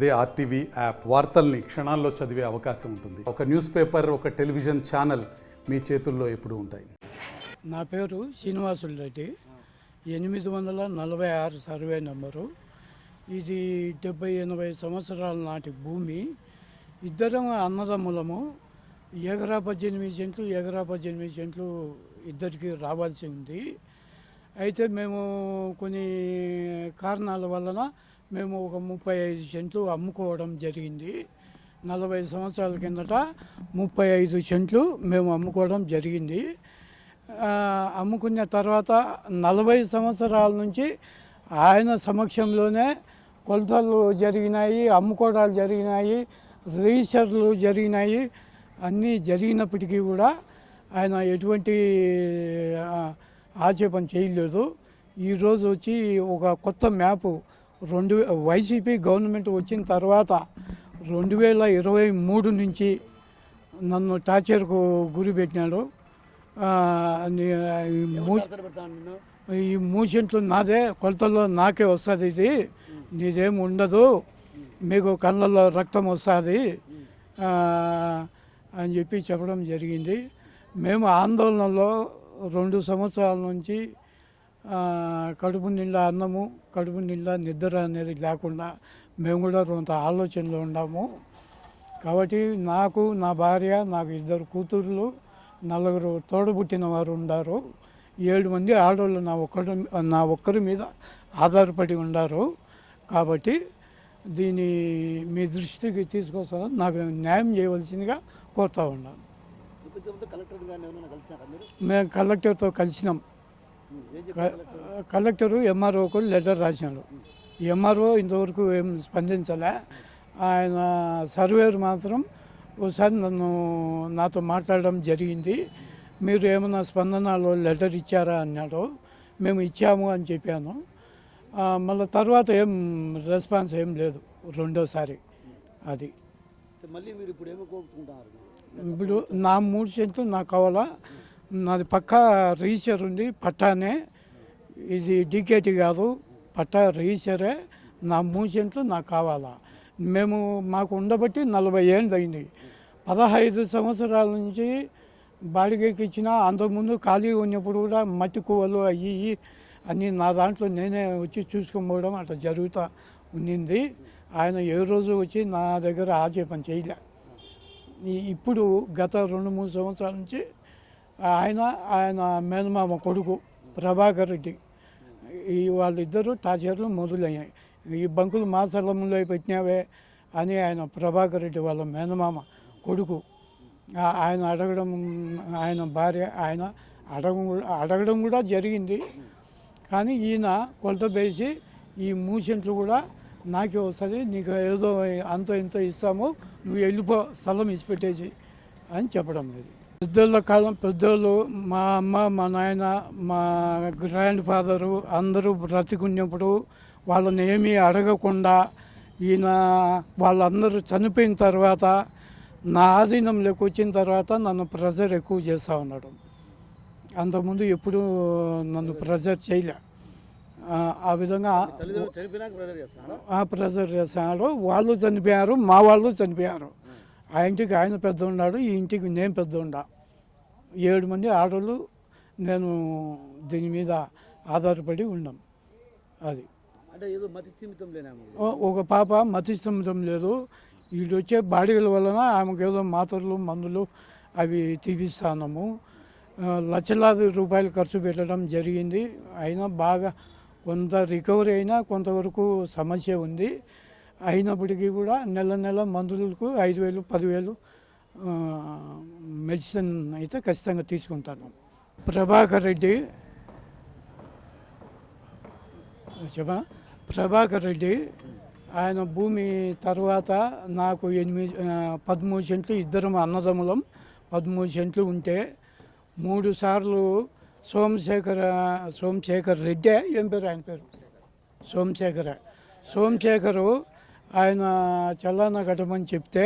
అదే RTV app వార్తల్ని క్షణాల్లో చదివే అవకాశం ఉంటుంది. ఒక న్యూస్ పేపర్, ఒక టెలివిజన్ ఛానల్ మీ చేతుల్లో ఎప్పుడూ ఉంటాయి. నా పేరు శ్రీనివాసులు రెడ్డి, 846 సర్వే నెంబరు. ఇది 70-80 సంవత్సరాల నాటి భూమి. ఇద్దరం అన్నదమ్ములము. ఎకరా 18 సెంట్లు ఇద్దరికి రావాల్సి ఉంది. అయితే మేము కొన్ని కారణాల వలన మేము ఒక 35 సెంట్లు అమ్ముకోవడం జరిగింది. 40 సంవత్సరాల కిందట 35 సెంట్లు మేము అమ్ముకోవడం జరిగింది. అమ్ముకున్న తర్వాత 40 సంవత్సరాల నుంచి ఆయన సమక్షంలోనే కొలతలు జరిగినాయి, అమ్ముకోవడాలు జరిగినాయి, రిజిస్టర్లు జరిగినాయి. అన్నీ జరిగినప్పటికీ కూడా ఆయన ఎటువంటి ఆక్షేపణ చేయలేదు. ఈరోజు వచ్చి ఒక కొత్త మ్యాపు వైసీపీ గవర్నమెంట్ వచ్చిన తర్వాత 2023 నుంచి నన్ను టార్చర్కు గురి పెట్టినాడు. ఈ 3 సెంట్లు నాదే, కొలతల్లో నాకే వస్తుంది, ఇది నీదేం ఉండదు, మీకు కళ్ళల్లో రక్తం వస్తుంది అని చెప్పి చెప్పడం జరిగింది. మేము ఆందోళనలో 2 సంవత్సరాల నుంచి కడుపు నిండా అన్నము, కడుపు నిండా నిద్ర అనేది లేకుండా మేము కూడా కొంత ఆలోచనలో ఉన్నాము. కాబట్టి నాకు, నా భార్య, నాకు 2 కూతుర్లు, 4 తోడబుట్టిన వారు ఉన్నారు. 7 మంది ఆడవాళ్ళు నా ఒక్కరి మీద ఆధారపడి ఉన్నారు. కాబట్టి దీన్ని మీ దృష్టికి తీసుకొస్తాను, నాకు న్యాయం చేయవలసిందిగా కోరుతా ఉన్నాను. మేము కలెక్టర్తో కలిసినాం. కలెక్టరు ఎంఆర్ఓకు లెటర్ రాసినాడు. ఎంఆర్ఓ ఇంతవరకు ఏం స్పందించలే. ఆయన సర్వేర్ మాత్రం ఒకసారి నాతో మాట్లాడడం జరిగింది. మీరు ఏమైనా స్పందనలో లెటర్ ఇచ్చారా అన్నాడు. మేము ఇచ్చాము అని చెప్పాను. మళ్ళీ తర్వాత ఏం రెస్పాన్స్ ఏం లేదు రెండోసారి. అది మళ్ళీ మీరు ఇప్పుడు ఏమో కోరుకుంటున్నారు? ఇప్పుడు నా 3 సెంట్లు నాకు కావాలా. నాది పక్కా రిజిస్టర్ ఉంది, పట్టానే. ఇది డీకేటీ కాదు, పట్టా రిజిస్టరే. నా 3 సెంట్లు నాకు కావాలా. మాకు ఉండబట్టి 40 ఏళ్ళు అయింది. 15 సంవత్సరాల నుంచి బాడిగకి ఇచ్చిన. అంతకుముందు ఖాళీ ఉన్నప్పుడు కూడా మట్టి కువ్వలు అయ్యి అన్నీ నా దాంట్లో నేనే వచ్చి చూసుకోకపోవడం అట్లా జరుగుతూ ఉండింది. ఆయన ఏ రోజు వచ్చి నా దగ్గర ఆక్షేపణ చేయలే. ఇప్పుడు గత 2-3 సంవత్సరాల నుంచి ఆయన మేనమామ కొడుకు ప్రభాకర్ రెడ్డి, వాళ్ళిద్దరూ టార్చర్లు మొదలయ్యాయి. ఈ బంకులు మా స్థలంలో పెట్టినావే అని ఆయన ప్రభాకర్ రెడ్డి వాళ్ళ మేనమామ కొడుకు ఆయన అడగడం, ఆయన భార్య ఆయన అడగడం కూడా జరిగింది. కానీ ఈయన కొలత వేసి ఈ 3 సెంట్లు కూడా నాకే వస్తుంది, నీకు ఏదో అంత ఇంత ఇస్తాము, నువ్వు వెళ్ళిపో, స్థలం ఇచ్చిపెట్టేసి అని చెప్పడం లేదు. పెద్దోళ్ళు మా అమ్మ, మా నాయన, మా గ్రాండ్ ఫాదరు అందరూ బ్రతికున్నప్పుడు వాళ్ళని ఏమీ అడగకుండా ఈయన వాళ్ళందరూ చనిపోయిన తర్వాత నా ఆధీనంలోకి వచ్చిన తర్వాత నన్ను ప్రెజర్ ఎక్కువ చేస్తూ ఉన్నాడు. అంతకుముందు ఎప్పుడు నన్ను ప్రెజర్ చేయలే. ఆ విధంగా ప్రెజర్ చేస్తున్నాడు. వాళ్ళు చనిపోయారు, మా వాళ్ళు చనిపోయారు. ఆ ఇంటికి ఆయన పెద్ద ఉన్నాడు, ఈ ఇంటికి నేను పెద్ద ఉండా. 7 మంది ఆడవాళ్ళు, నేను దీని మీద ఆధారపడి ఉన్నాం. అది ఒక పాప మతిస్థిమితం లేదు. వీళ్ళు వచ్చే బాడీల వలన ఆమెకు ఏదో మాత్రలు, మందులు అవి తీపిస్తాము. లక్షలాది రూపాయలు ఖర్చు పెట్టడం జరిగింది. అయినా బాగా కొంత రికవరీ అయినా కొంతవరకు సమస్య ఉంది. అయినప్పటికీ కూడా నెల మందులకు 5,000, 10,000 మెడిసిన్ అయితే ఖచ్చితంగా తీసుకుంటాను. ప్రభాకర్ రెడ్డి ఆయన భూమి తర్వాత నాకు 13 సెంట్లు, ఇద్దరం అన్నదమ్ములం, 13 సెంట్లు ఉంటే 3 సార్లు సోమశేఖర్ రెడ్డి, ఏం పేరు ఆయన పేరు, సోమశేఖరు ఆయన చల్లానా కట్టమని చెప్తే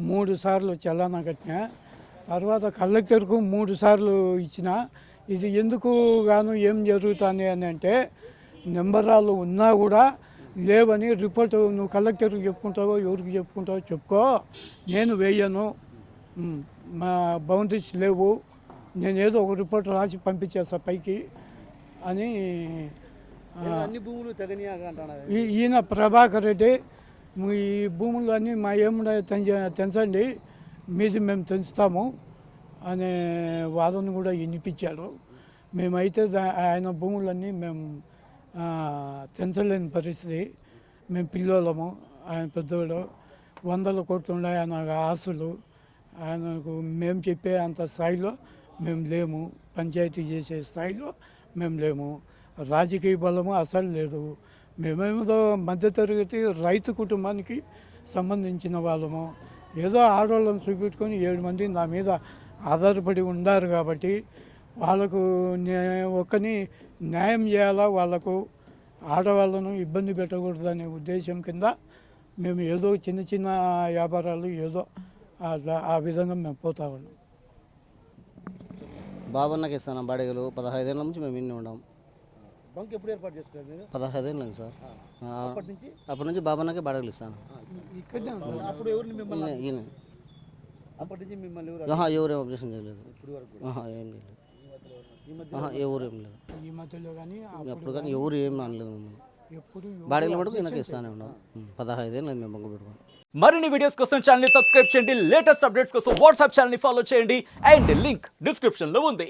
3 సార్లు చల్లానా కట్టిన. తర్వాత కలెక్టర్కు 3 సార్లు ఇచ్చిన. ఇది ఎందుకు గాను ఏం జరుగుతుంది అని అంటే, నెంబరాలు ఉన్నా కూడా లేవని రిపోర్ట్ నువ్వు కలెక్టర్కి చెప్పుకుంటావో ఎవరికి చెప్పుకుంటావో చెప్పుకో, నేను వేయను, మా బౌండరీస్ లేవు, నేను ఏదో ఒక రిపోర్ట్ రాసి పంపించేస్తా పైకి అని అన్ని భూములు తెగనియాగా అంటున్నారు. ఈయన ప్రభాకర్ రెడ్డి ఈ భూములు అన్నీ మా ఏమున్నాయో తెంచండి, మీది మేము తెంచుతాము అనే వాదన కూడా వినిపించాడు. మేమైతే ఆయన భూములన్నీ మేము తెంచలేని పరిస్థితి. మేము పిల్లోళ్ళము, ఆయన పెద్దోడు, 100 కోట్లు ఉన్నాయి ఆయన ఆస్తులు. ఆయనకు మేము చెప్పే అంత స్థాయిలో మేము లేము, పంచాయతీ చేసే స్థాయిలో మేము లేము, రాజకీయ బలము అసలు లేదు. మేమేదో మధ్యతరగతి రైతు కుటుంబానికి సంబంధించిన వాళ్ళము. ఏదో ఆడవాళ్ళని చూపెట్టుకొని 7 మంది నా మీద ఆధారపడి ఉన్నారు కాబట్టి వాళ్ళకు ఒక్కని న్యాయం చేయాలా, వాళ్ళకు ఆడవాళ్ళను ఇబ్బంది పెట్టకూడదనే ఉద్దేశం కింద మేము ఏదో చిన్న చిన్న వ్యాపారాలు ఏదో ఆ విధంగా మేము పోతా ఉన్నాం. బాబన్నకి ఇస్తాను బాడిగలు 15 ఏళ్ళ నుంచి మేము ఇన్ని ఉన్నాం. బంక్ ఎప్పుడు ఏర్పాటు చేస్తారు మీరు? 15 ఏళ్ళకి సార్. అప్పటి నుంచి బాబన్నకి బాడిగలు ఇస్తాను. అప్పుడు ఎవరిని మిమ్మల్ని ఈయన అప్పటి నుంచి మిమ్మల్ని ఎవరేం అబ్జెక్షన్ చేయలేదు. ఇప్పుడు వరకు ఏం లేదు. ఈ మధ్య ఎవరు ఏం లేదు. ఈ మధ్యలో కానీ అప్పుడు కానీ ఎవరు ఏం అనలేదు మమ్మల్ని. ఎప్పుడు బాడిగలు మటుకు ఈయనకి ఇస్తానే ఉన్నాం. 15 ఏళ్ళు మేము బంకు పెట్టుకున్నాం. మరిన్ని వీడియోస్ కోసం ఛానల్ ని సబ్స్క్రైబ్ చేయండి, లేటెస్ట్ అప్డేట్స్ కోసం వాట్సాప్ ఛానల్ ని ఫాలో చేయండి అండ్ లింక్ డిస్క్రిప్షన్ లో ఉంది.